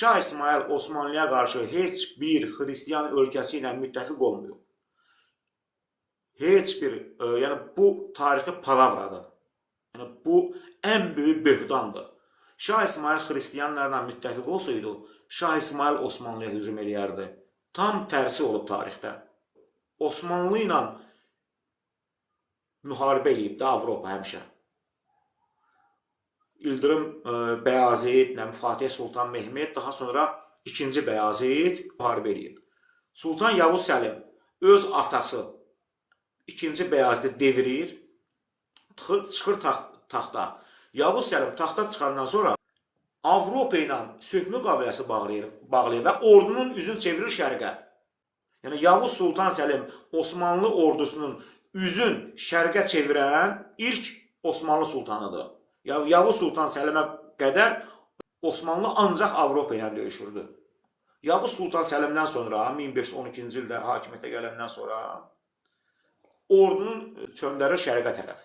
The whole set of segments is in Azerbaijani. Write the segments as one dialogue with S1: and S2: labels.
S1: Şah İsmail Osmanlıya qarşı heç bir xristiyan ölkəsi ilə müttəfiq olmuyor. Heç bir, yəni bu tarixi palavradır. Yəni bu ən böyük böhtandır. Şah İsmail xristiyanlarla müttəfiq olsaydı, Şah İsmail Osmanlıya hücum eləyərdi. Tam tərsi olub tarixdə. Osmanlı ilə müharibə eləyib də Avropa həmişə. İldırım Bəyazit, Fatih Sultan Mehmet, daha sonra 2-ci Bəyazit müharibə eləyib. Sultan Yavuz Səlim öz atası 2-ci Bəyaziti devirir, çıxır taxta. Yavuz Səlim taxta çıxandan sonra Avropa ilə sülh müqaviləsi bağlayır və ordunun üzünü çevirir şərqə. Yəni Yavuz Sultan Səlim Osmanlı ordusunun üzün şərqə çevirən ilk Osmanlı sultanıdır. Yavuz Sultan Səlimə qədər Osmanlı ancaq Avropa ilə döyüşürdü. Yavuz Sultan Səlimdən sonra 1512-ci ildə hakimiyyətə gələndən sonra ordunun çöndərir şərqə tərəf.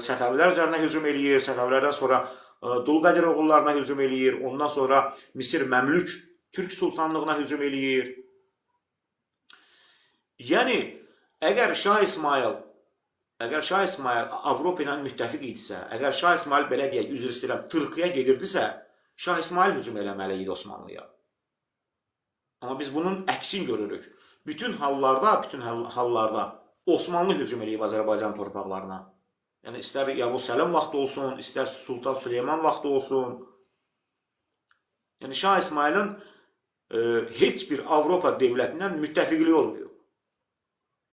S1: Səfəvilər üzərinə hücum eləyir, Səfəvilərdən sonra Dulqadir oğullarına hücum eləyir, ondan sonra Misir Məmlük Türk sultanlığına hücum eləyir. Yəni, əgər Şah İsmail Avropa ilə müttəfiq idisə, əgər Şah İsmail belə deyək, üzr istəyirəm, Türkiyə gedirdisə, Şah İsmail hücum eləməli idi Osmanlıya. Amma biz bunun əksini görürük. Bütün hallarda Osmanlı hücum eləyib Azərbaycan torpaqlarına. Yəni, istər Yavuz Səlim vaxtı olsun, istər Sultan Süleyman vaxtı olsun. Yəni, Şah İsmailin heç bir Avropa dövlətindən müttəfiqliyi olmuyor.